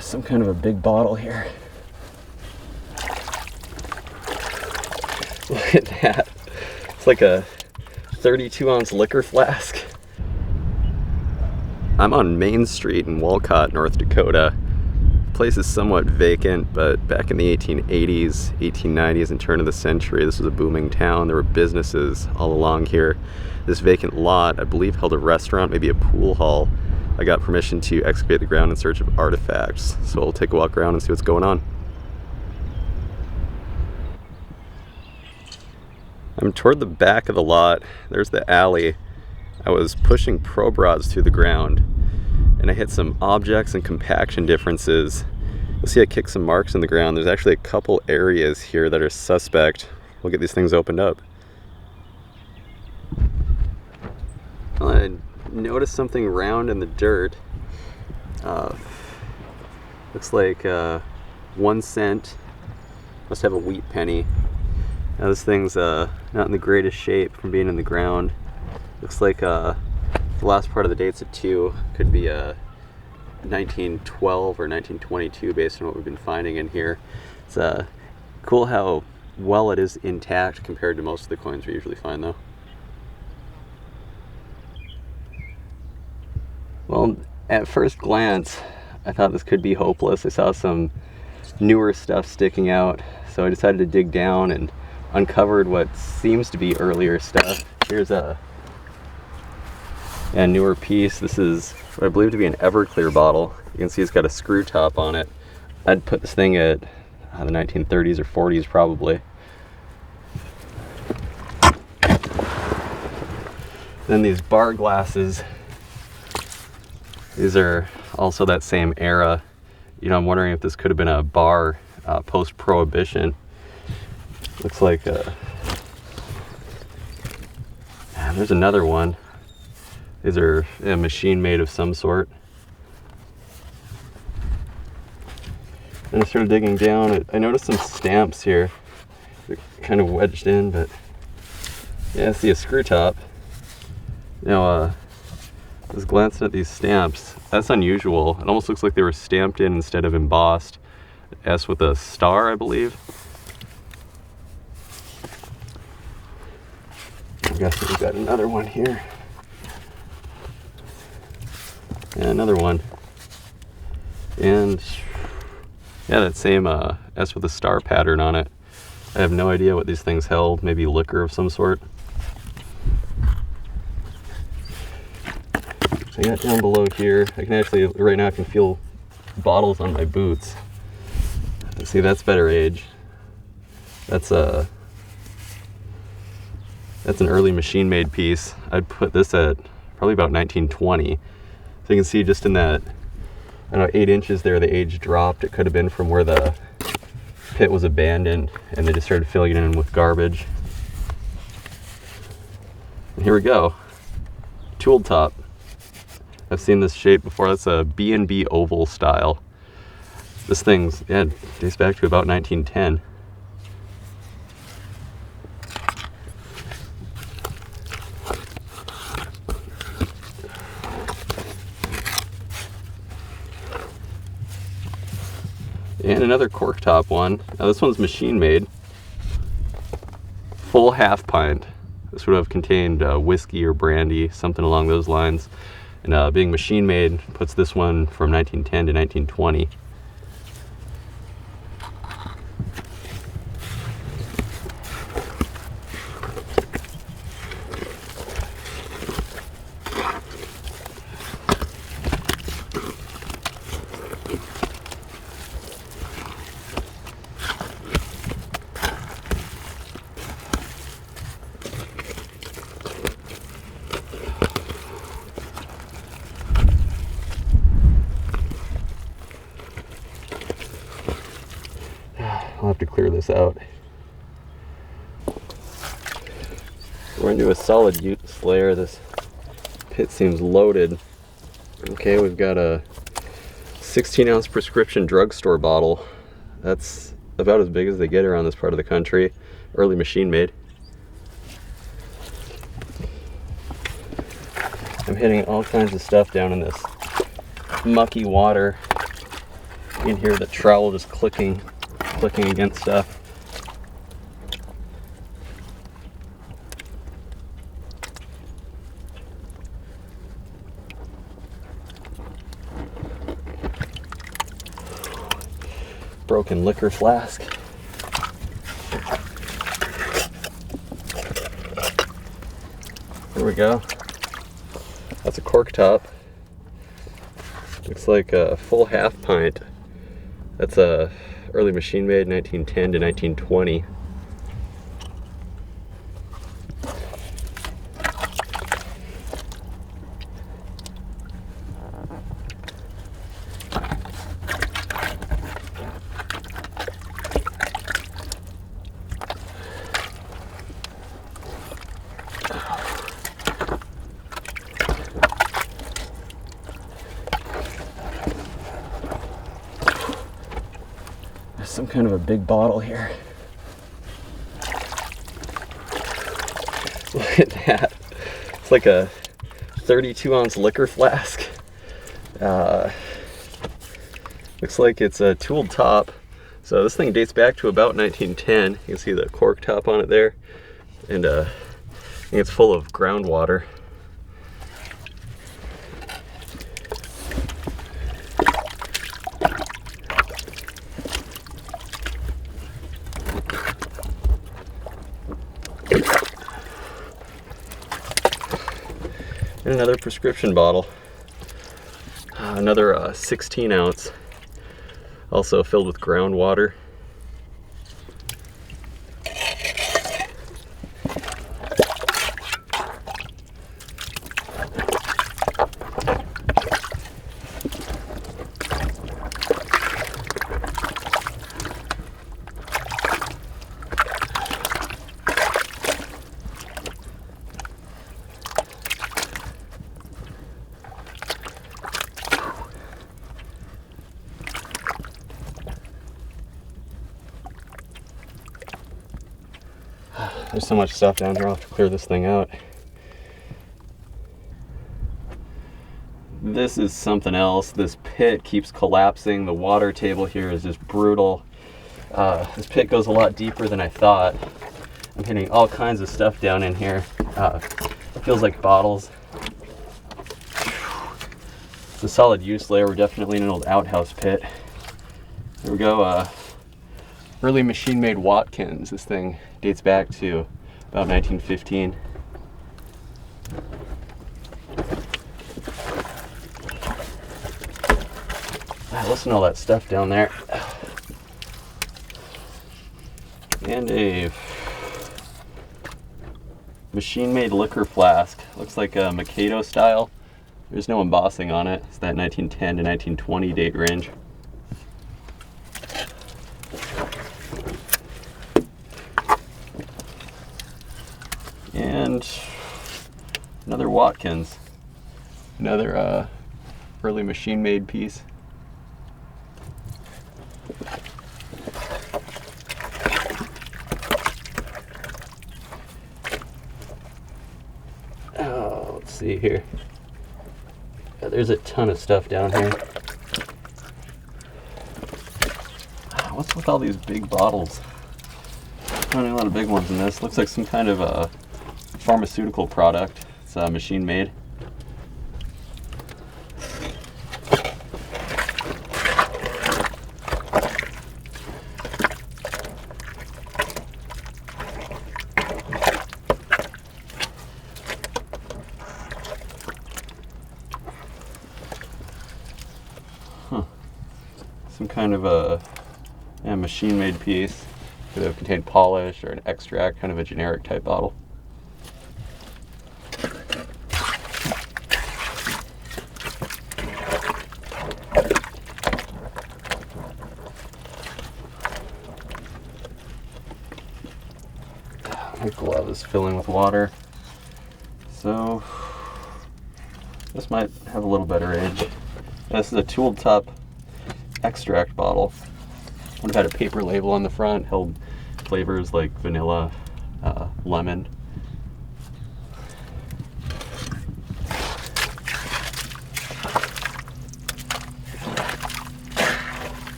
There's some kind of a big bottle here. Look at that. It's like a 32-ounce liquor flask. I'm on Main Street in Walcott, North Dakota. The place is somewhat vacant, but back in the 1880s, 1890s, and turn of the century, this was a booming town. There were businesses all along here. This vacant lot, I believe, held a restaurant, maybe a pool hall. I got permission to excavate the ground in search of artifacts, so we'll take a walk around and see what's going on. I'm toward the back of the lot. There's the alley. I was pushing probe rods through the ground, and I hit some objects and compaction differences. You'll see I kicked some marks in the ground. There's actually a couple areas here that are suspect. We'll get these things opened up. Well, I noticed something round in the dirt. Looks like 1 cent. Must have a wheat penny. Now this thing's not in the greatest shape from being in the ground. Looks like the last part of the date's at 2. Could be 1912 or 1922 based on what we've been finding in here. It's cool how well it is intact compared to most of the coins we usually find though. Well, at first glance, I thought this could be hopeless. I saw some newer stuff sticking out, so I decided to dig down and uncovered what seems to be earlier stuff. Here's a newer piece. This is what I believe to be an Everclear bottle. You can see it's got a screw top on it. I'd put this thing at the 1930s or 40s probably. Then these bar glasses. These are also that same era. You know, I'm wondering if this could have been a bar post-prohibition. Looks like there's another one. These are a machine made of some sort. And I started digging down. I noticed some stamps here. They're kind of wedged in, but yeah, I see a screw top. Now, just glancing at these stamps, that's unusual. It almost looks like they were stamped in instead of embossed. S with a star, I believe. I guess we've got another one here. And another one. And yeah, that same S with a star pattern on it. I have no idea what these things held. Maybe liquor of some sort. I got down below here. I can actually, right now I can feel bottles on my boots. See, that's better age. That's an early machine-made piece. I'd put this at probably about 1920. So you can see just in that, I don't know, 8 inches there, the age dropped. It could have been from where the pit was abandoned and they just started filling it in with garbage. And here we go. Tool top. I've seen this shape before. That's a B&B oval style. This thing's, yeah, dates back to about 1910. And another cork top one. Now this one's machine made. Full half pint. This would have contained whiskey or brandy, something along those lines. And being machine made puts this one from 1910 to 1920. I'll have to clear this out. We're into a solid use layer. This pit seems loaded. Okay, we've got a 16-ounce prescription drugstore bottle. That's about as big as they get around this part of the country. Early machine made. I'm hitting all kinds of stuff down in this mucky water. You can hear the trowel just clicking against stuff. Broken liquor flask. Here we go. That's a cork top. Looks like a full half pint. That's a early machine made 1910 to 1920. Some kind of a big bottle here. Look at that. It's like a 32-ounce liquor flask. Looks like it's a tooled top. So this thing dates back to about 1910. You can see the cork top on it there. And I think it's full of groundwater. And another prescription bottle, another 16-ounce, also filled with groundwater. There's so much stuff down here, I'll have to clear this thing out. This is something else. This pit keeps collapsing. The water table here is just brutal. This pit goes a lot deeper than I thought. I'm hitting all kinds of stuff down in here. It feels like bottles. It's a solid use layer. We're definitely in an old outhouse pit. Here we go. Early machine-made Watkins. This thing dates back to about 1915. Wow, listen to all that stuff down there. And a machine-made liquor flask. Looks like a Mikado style. There's no embossing on it. It's that 1910 to 1920 date range. And another Watkins, another early machine-made piece. Oh, let's see here. Yeah, there's a ton of stuff down here. What's with all these big bottles? Not a lot of big ones in this. Looks like some kind of a pharmaceutical product. It's machine made. Some kind of a machine made piece. Could have contained polish or an extract, kind of a generic type bottle. My glove is filling with water, so this might have a little better age. This is a tooled top extract bottle. Would have had a paper label on the front, held flavors like vanilla, lemon.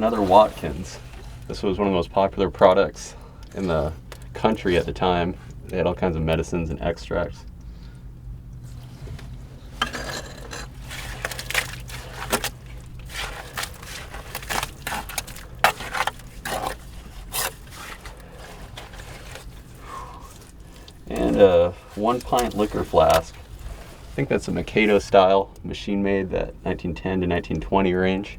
another Watkins. This was one of the most popular products in the country at the time. They had all kinds of medicines and extracts. And a 1 pint liquor flask. I think that's a Mikado style, machine made, that 1910 to 1920 range.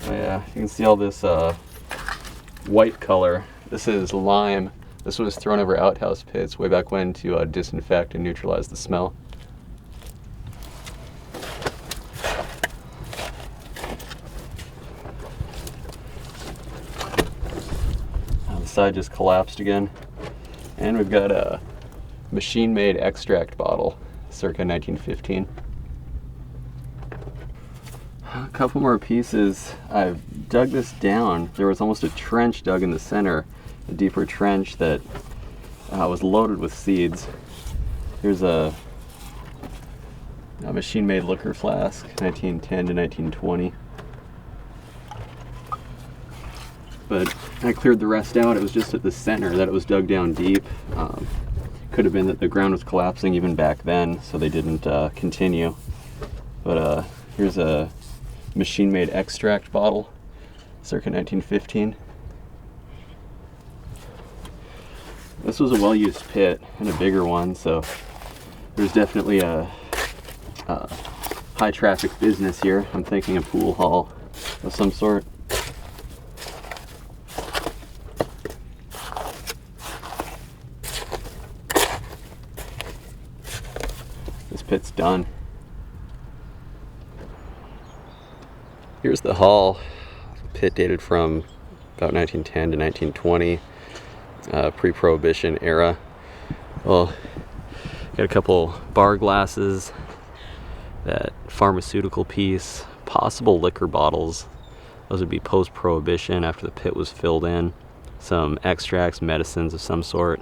Oh yeah, you can see all this white color. This is lime. This was thrown over outhouse pits way back when to disinfect and neutralize the smell. Side just collapsed again, and we've got a machine-made extract bottle circa 1915. A couple more pieces. I've dug this down. There was almost a trench dug in the center, a deeper trench that was loaded with seeds. Here's a machine-made liquor flask, 1910 to 1920. But I cleared the rest out. It was just at the center that it was dug down deep. Could have been that the ground was collapsing even back then, so they didn't continue. But here's a machine-made extract bottle, circa 1915. This was a well-used pit and a bigger one, so there's definitely a high-traffic business here. I'm thinking a pool hall of some sort. Pit's done. Here's the hull. Pit dated from about 1910 to 1920, pre-prohibition era. Well, got a couple bar glasses, that pharmaceutical piece, possible liquor bottles. Those would be post-prohibition, after the pit was filled in. Some extracts, medicines of some sort.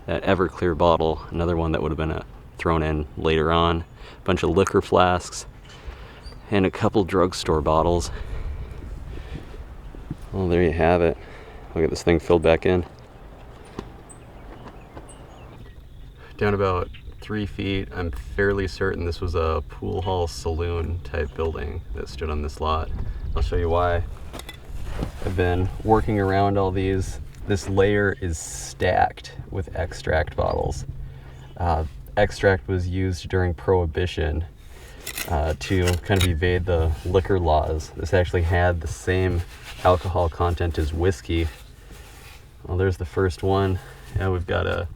That Everclear bottle, another one that would have been thrown in later on. A bunch of liquor flasks and a couple drugstore bottles. Well, there you have it. I'll get this thing filled back in. Down about 3 feet, I'm fairly certain this was a pool hall saloon type building that stood on this lot. I'll show you why. I've been working around all these. This layer is stacked with extract bottles. Extract was used during Prohibition to kind of evade the liquor laws. This actually had the same alcohol content as whiskey. Well, there's the first one. Yeah, we've got a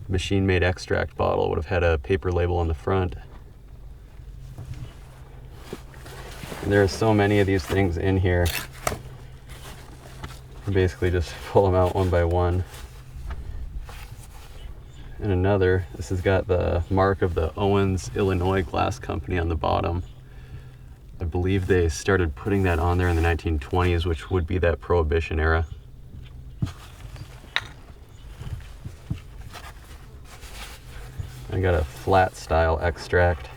machine-made extract bottle. Would have had a paper label on the front. And there are so many of these things in here. You basically just pull them out one by one. And another, this has got the mark of the Owens, Illinois Glass Company on the bottom. I believe they started putting that on there in the 1920s, which would be that Prohibition era. I got a flat style extract.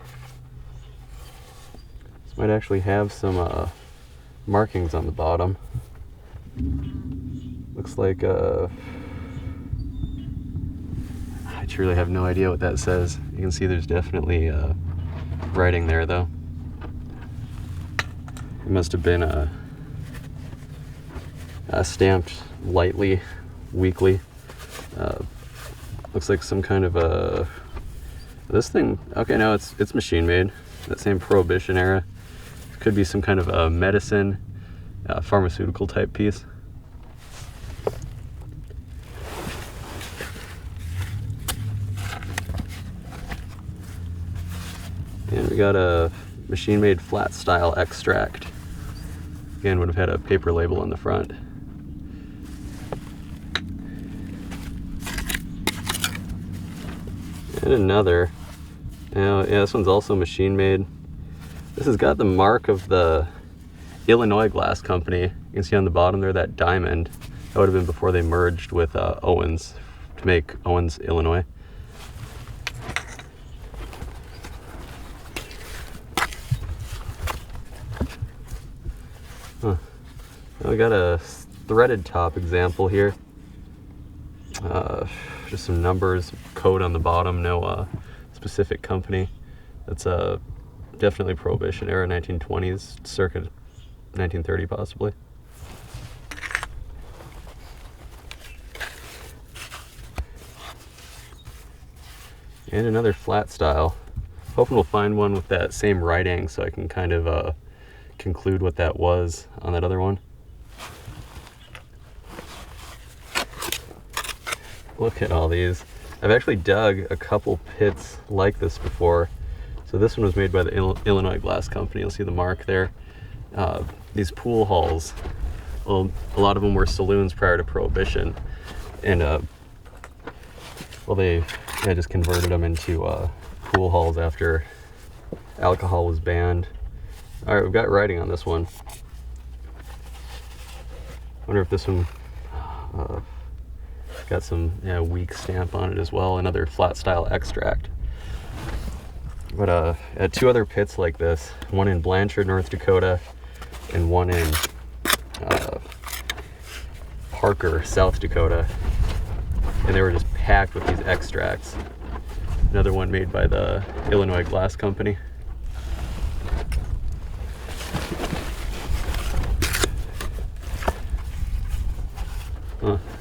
This might actually have some markings on the bottom. Looks like I truly have no idea what that says. You can see there's definitely writing there though. It must have been stamped lightly, weakly. Looks like some kind of this thing, okay, no, it's machine made. That same Prohibition era. Could be some kind of a medicine, pharmaceutical type piece. And we got a machine-made flat style extract. Again, would have had a paper label on the front. And another. Now, yeah, this one's also machine-made. This has got the mark of the Illinois Glass Company. You can see on the bottom there that diamond. That would have been before they merged with Owens to make Owens, Illinois. We got a threaded top example here. Just some numbers, code on the bottom, no specific company. That's definitely Prohibition era, 1920s, circa 1930 possibly. And another flat style. Hoping we'll find one with that same writing so I can kind of conclude what that was on that other one. Look at all these. I've actually dug a couple pits like this before. So this one was made by the Illinois Glass Company. You'll see the mark there. These pool halls, well, a lot of them were saloons prior to Prohibition. And well, they just converted them into pool halls after alcohol was banned. All right, we've got writing on this one. Wonder if this one got some weak stamp on it as well. Another flat style extract. But at two other pits like this, one in Blanchard, North Dakota, and one in Parker, South Dakota, and they were just packed with these extracts. Another one made by the Illinois Glass Company.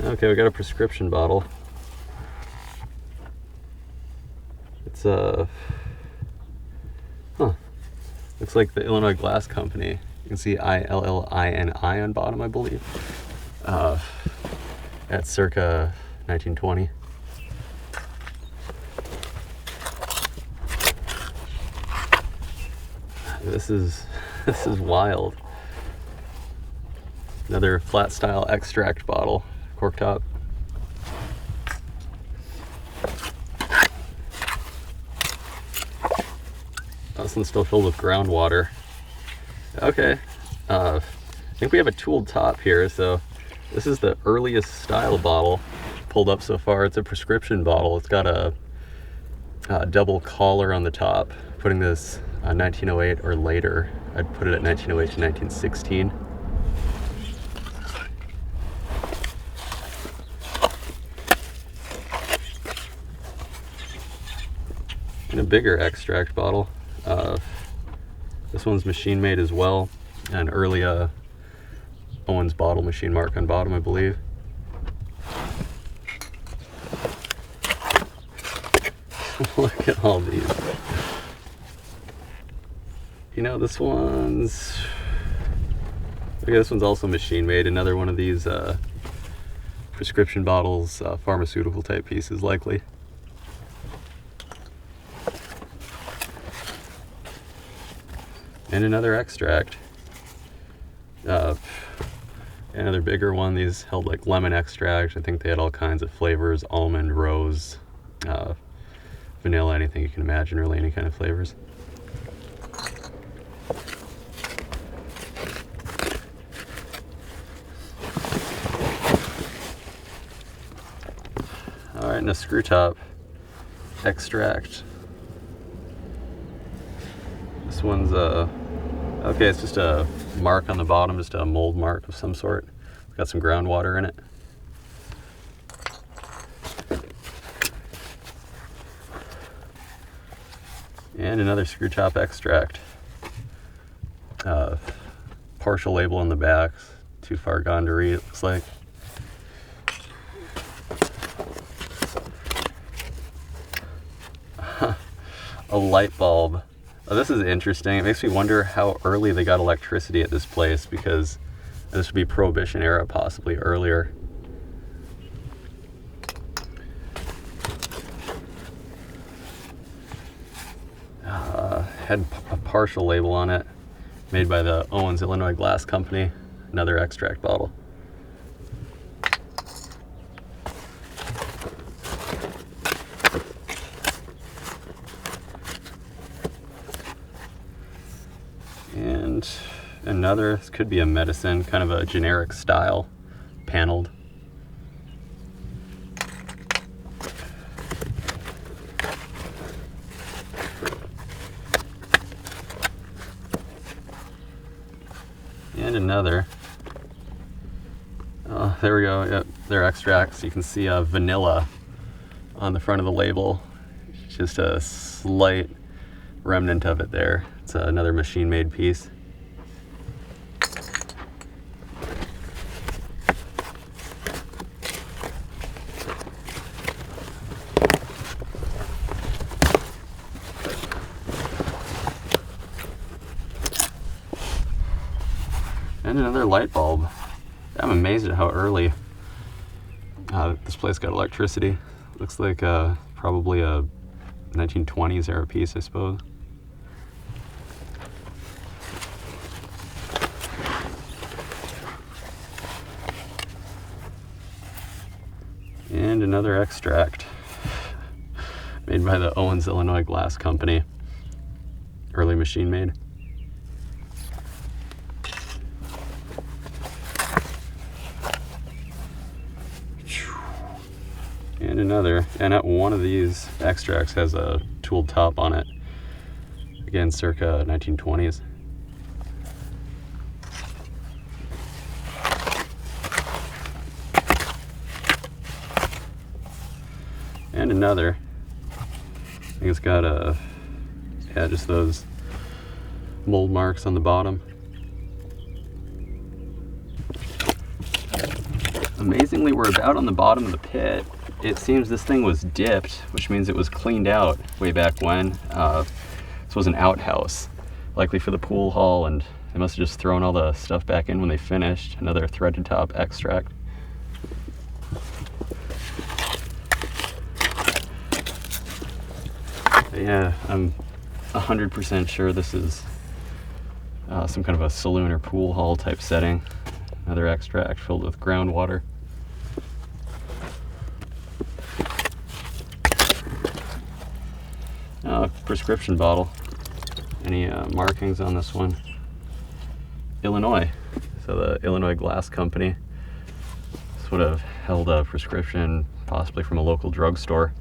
Okay, we got a prescription bottle. It's looks like the Illinois Glass Company. You can see ILLINI on bottom, I believe. At circa 1920. This is wild. Another flat style extract bottle, cork top. This one's still filled with groundwater. Okay, I think we have a tooled top here. So this is the earliest style bottle pulled up so far. It's a prescription bottle. It's got a double collar on the top, putting this 1908 or later. I'd put it at 1908 to 1916. And a bigger extract bottle. This one's machine made as well. An early Owens bottle machine mark on bottom, I believe. Look at all these. You know, this one's also machine made. Another one of these prescription bottles, pharmaceutical type pieces likely. And another extract. Another bigger one. These held like lemon extract. I think they had all kinds of flavors: almond, rose, vanilla, anything you can imagine, really any kind of flavors. All right, and a screw top extract. This one's okay, it's just a mark on the bottom, just a mold mark of some sort. Got some groundwater in it. And another screw top extract. Partial label on the back. Too far gone to read, it looks like. A light bulb. Oh, this is interesting. It makes me wonder how early they got electricity at this place, because this would be Prohibition era, possibly earlier. Had a partial label on it, made by the Owens Illinois Glass Company. Another extract bottle. And another, this could be a medicine, kind of a generic style, paneled. And another, there we go. Yep, they're extracts. You can see vanilla on the front of the label. Just a slight remnant of it there. It's another machine-made piece. And another light bulb. I'm amazed at how early this place got electricity. Looks like probably a 1920s era piece, I suppose. And another extract made by the Owens, Illinois Glass Company. Early machine made. And another, and one of these extracts has a tooled top on it. Again, circa 1920s. And another. I think it's got just those mold marks on the bottom. Amazingly, we're about on the bottom of the pit. It seems this thing was dipped, which means it was cleaned out way back when. This was an outhouse, likely for the pool hall, and they must have just thrown all the stuff back in when they finished. Another threaded top extract. But yeah, I'm 100% sure this is some kind of a saloon or pool hall type setting. Another extract filled with groundwater. Prescription bottle. Any markings on this one? Illinois. So the Illinois Glass Company. This would have held a prescription possibly from a local drugstore.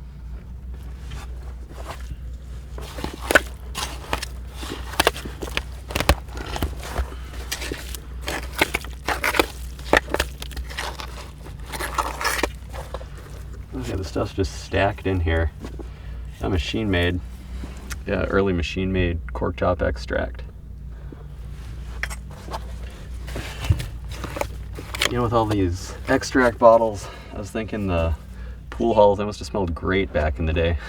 Okay, the stuff's just stacked in here. A machine made. Yeah, early machine-made cork top extract. You know, with all these extract bottles, I was thinking the pool halls, they must have smelled great back in the day.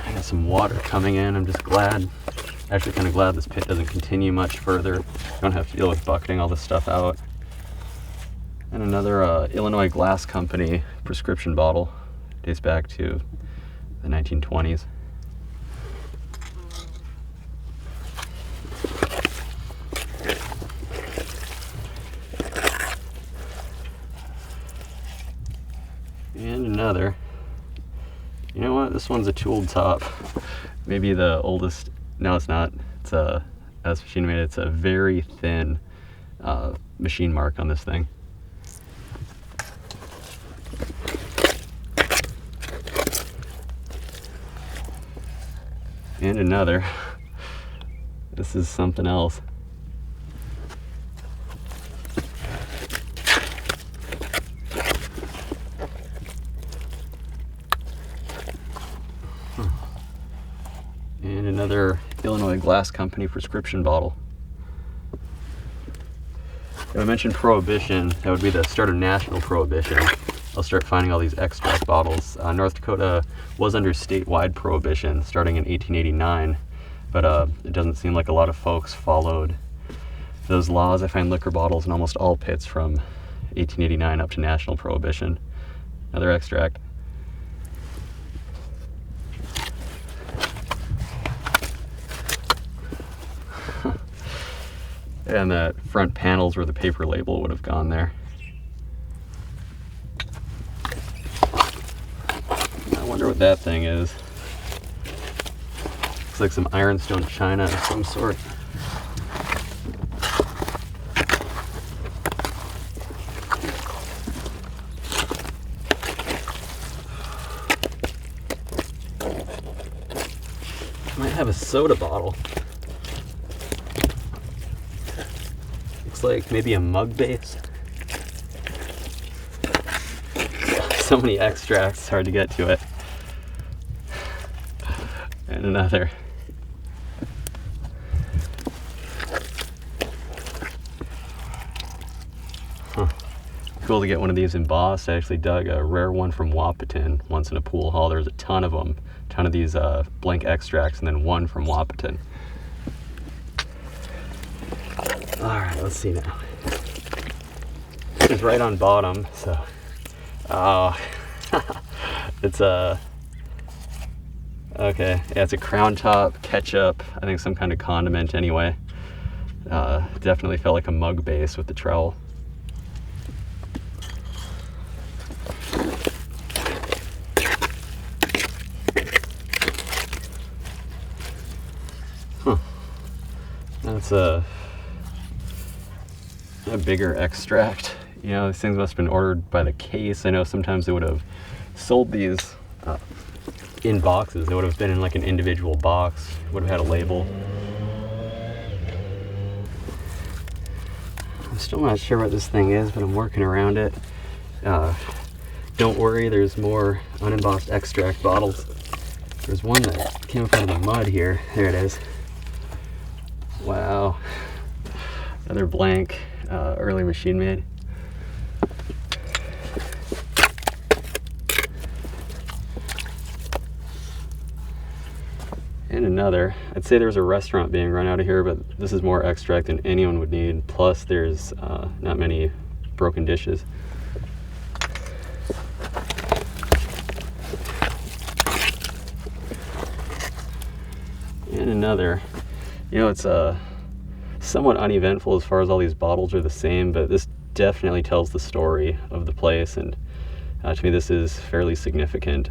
I got some water coming in. I'm just glad, actually kind of glad this pit doesn't continue much further. Don't have to deal with bucketing all this stuff out. And another Illinois Glass Company prescription bottle. Dates back to the 1920s. And another. You know what? This one's a tooled top. Maybe the oldest. No, it's not. It's as machine made. It's a very thin machine mark on this thing. And another. This is something else. And another Illinois Glass Company prescription bottle. If I mentioned Prohibition, that would be the start of national Prohibition. I'll start finding all these extract bottles. North Dakota was under statewide prohibition starting in 1889, but it doesn't seem like a lot of folks followed those laws. I find liquor bottles in almost all pits from 1889 up to national prohibition. Another extract. And the front panels where the paper label would have gone there. I wonder what that thing is. Looks like some ironstone china of some sort. Might have a soda bottle. looks like maybe a mug base. So many extracts, it's hard to get to it. And another. Cool to get one of these embossed. I actually dug a rare one from Wahpeton once in a pool hall. There's a ton of them, a ton of these blank extracts, and then one from Wahpeton. All right, let's see now. It's right on bottom, so it's a okay. Yeah, it's a crown top ketchup. I think some kind of condiment anyway. Definitely felt like a mug base with the trowel. That's a bigger extract. You know, these things must have been ordered by the case. I know sometimes they would have sold these in boxes. They would have been in like an individual box, would have had a label. I'm still not sure what this thing is, but I'm working around it. Don't worry, there's more unembossed extract bottles. There's one that came up out of the mud here. There it is. Wow, another blank, early machine made. And another. I'd say there's a restaurant being run out of here, but this is more extract than anyone would need. Plus there's not many broken dishes. And another. You know, it's somewhat uneventful as far as all these bottles are the same, but this definitely tells the story of the place, and to me this is fairly significant.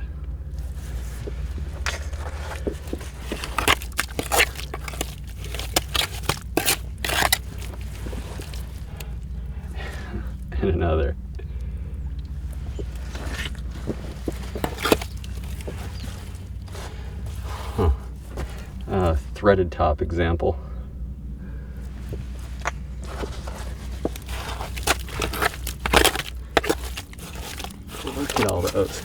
And another. Threaded top example. Look at all those.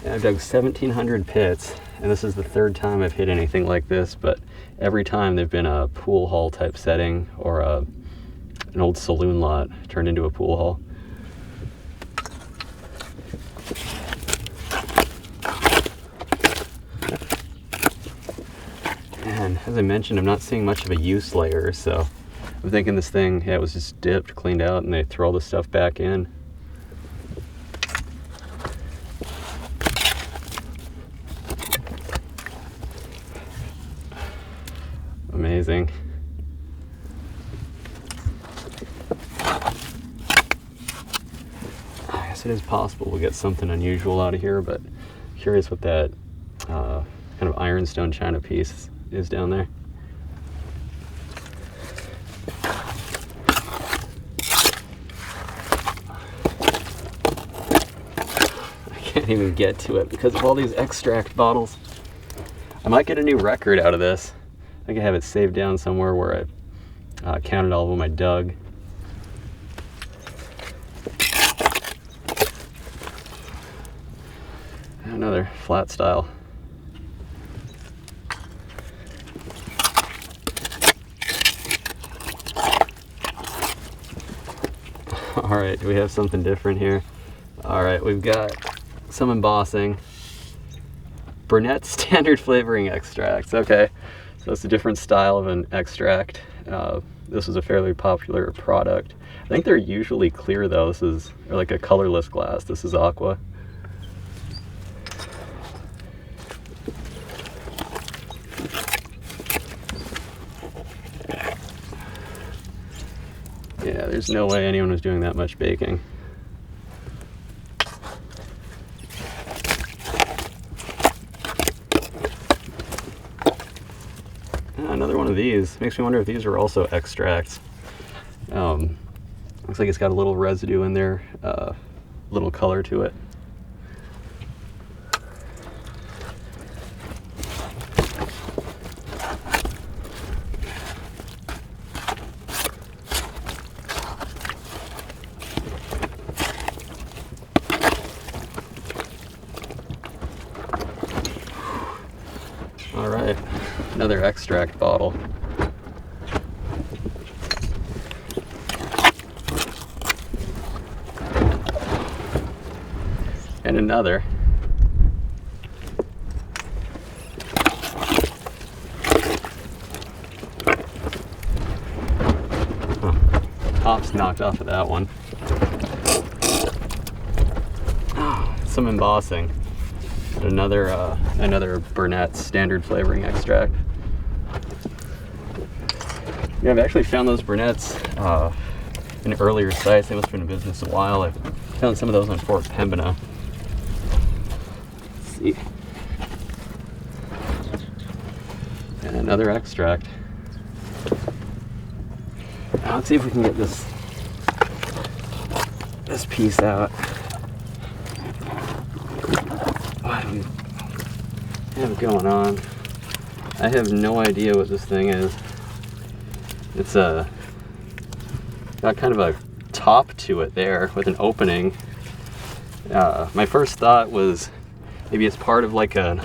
And I've dug 1,700 pits, and this is the third time I've hit anything like this, but every time they've been a pool hall type setting or an old saloon lot turned into a pool hall. And as I mentioned, I'm not seeing much of a use layer, so I'm thinking this thing, yeah, it was just dipped, cleaned out, and they throw all the stuff back in. Amazing. I guess it is possible we'll get something unusual out of here, but curious what that kind of ironstone china piece is down there. I can't even get to it because of all these extract bottles. I might get a new record out of this. I think I have it saved down somewhere where I counted all of them I dug. Another flat style. All right, do we have something different here? All right, we've got some embossing. Brunette standard flavoring extracts. Okay, so it's a different style of an extract. This is a fairly popular product. I think they're usually clear though. This is like a colorless glass. This is aqua. Yeah, there's no way anyone was doing that much baking. Another one of these. Makes me wonder if these are also extracts. Looks like it's got a little residue in there, little color to it. right, another extract bottle. And another. Top's knocked off of that one. Some embossing. Another Brunette standard flavoring extract. Yeah, I've actually found those Brunettes in earlier sites. They must have been in business a while. I found some of those on Fort Pembina. Let's see. And another extract. Now let's see if we can get this piece out. What do we have going on? I have no idea what this thing is. It's got kind of a top to it there with an opening. My first thought was maybe it's part of like an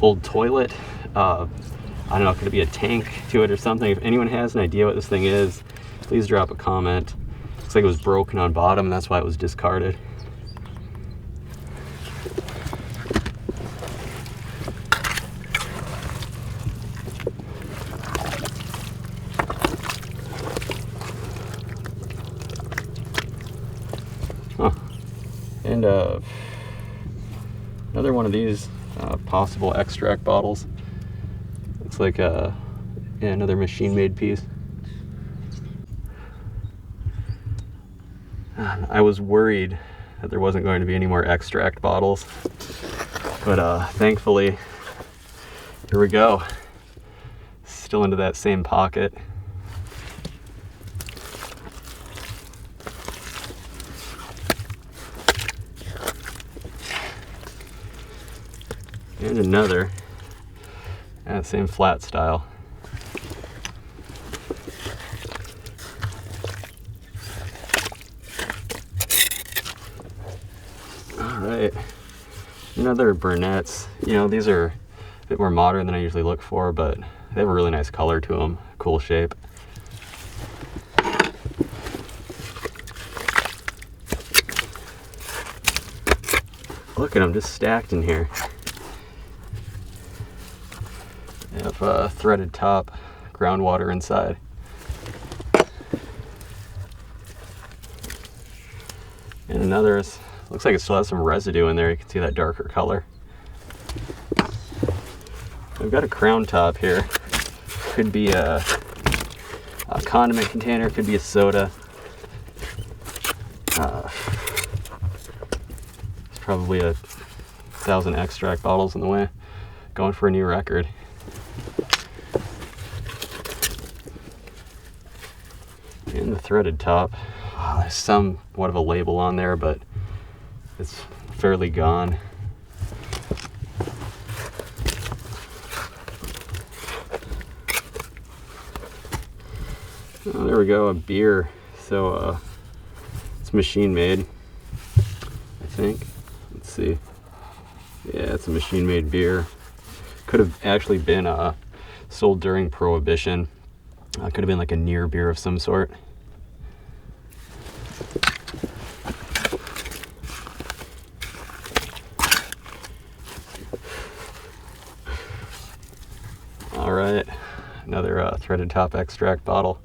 old toilet. I don't know, could it be a tank to it or something? If anyone has an idea what this thing is, please drop a comment. Looks like it was broken on bottom and that's why it was discarded. And another one of these possible extract bottles. Looks like yeah, another machine-made piece. I was worried that there wasn't going to be any more extract bottles, but thankfully, here we go. Still into that same pocket. And another, same flat style. All right, another Brunettes. You know, these are a bit more modern than I usually look for, but they have a really nice color to them, cool shape. Look at them, just stacked in here. They have a threaded top, groundwater inside. And another looks like it still has some residue in there. You can see that darker color. We've got a crown top here. Could be a condiment container, could be a soda. There's probably 1,000 extract bottles in the way. Going for a new record. And the threaded top. Oh, there's somewhat of a label on there, but it's fairly gone. Oh, there we go, a beer. So it's machine made, I think. Let's see. Yeah, it's a machine made beer. Could have actually been sold during Prohibition. Could have been like a near beer of some sort. All right, another threaded top extract bottle.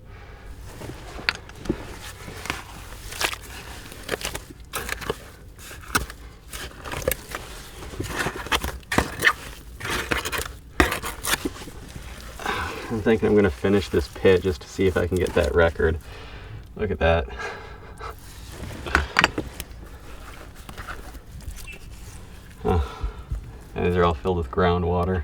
I'm thinking I'm going to finish this pit just to see if I can get that record. Look at that. Huh. And these are all filled with groundwater.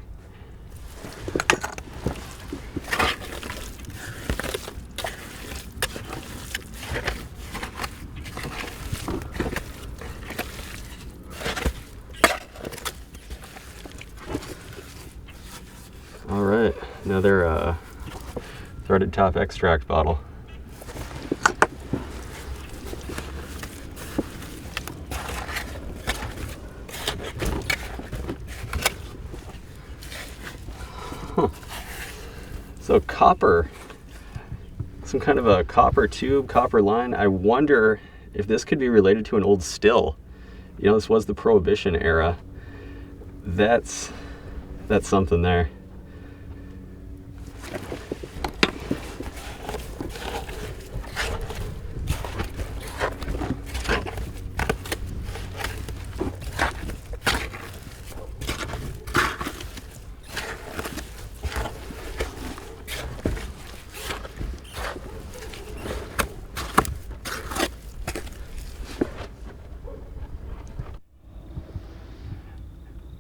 All right, another threaded top extract bottle. Huh. So copper, some kind of a copper tube, copper line. I wonder if this could be related to an old still. You know, this was the Prohibition era. That's something there.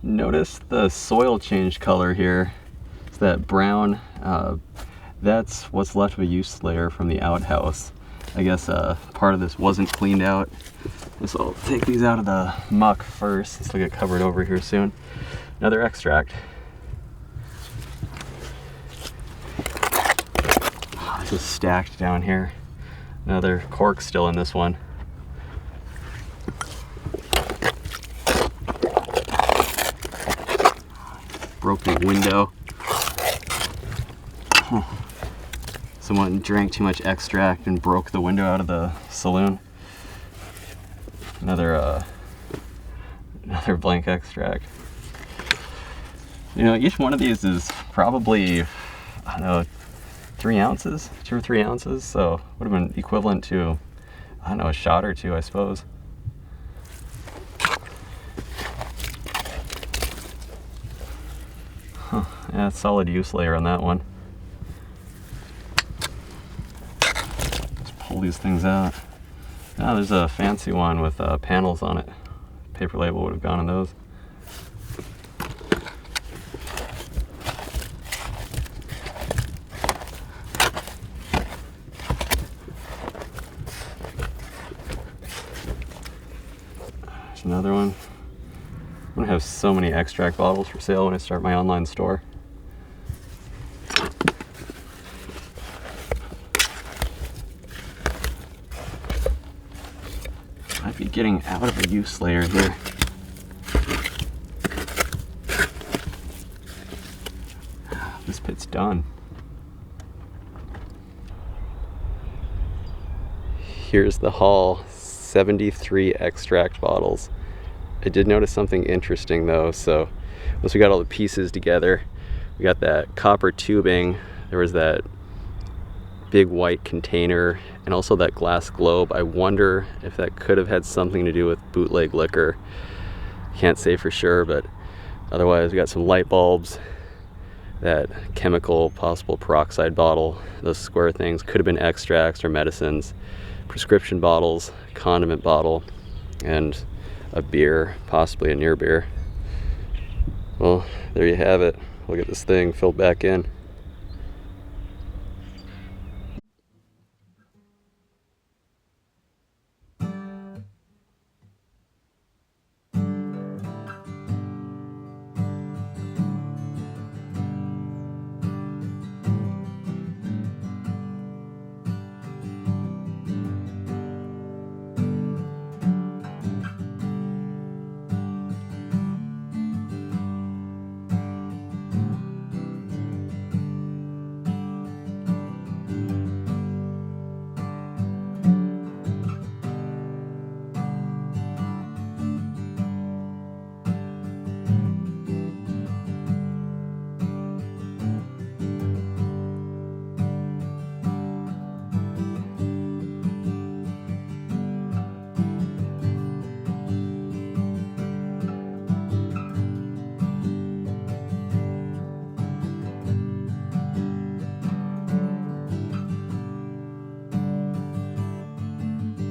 Notice the soil changed color here. It's that brown. That's what's left of a use layer from the outhouse. I guess part of this wasn't cleaned out. So I'll take these out of the muck first. This will get covered over here soon. Another extract. This is stacked down here. Another cork still in this one. Broke the window. Someone drank too much extract and broke the window out of the saloon. Another blank extract. You know, each one of these is probably, I don't know, 3 ounces, 2 or 3 ounces. So would have been equivalent to, I don't know, a shot or two, I suppose. Yeah, solid use layer on that one. Let's pull these things out. Now there's a fancy one with panels on it. Paper label would have gone on those. There's another one. I'm gonna have so many extract bottles for sale when I start my online store. Might be getting out of a use layer here. This pit's done. Here's the haul, 73 extract bottles. I did notice something interesting though. So once we got all the pieces together, we got that copper tubing, there was that big white container, and also that glass globe. I wonder if that could have had something to do with bootleg liquor. Can't say for sure, but otherwise we got some light bulbs, that chemical possible peroxide bottle, those square things could have been extracts or medicines, prescription bottles, condiment bottle, and a beer, possibly a near beer. Well, there you have it. We'll get this thing filled back in.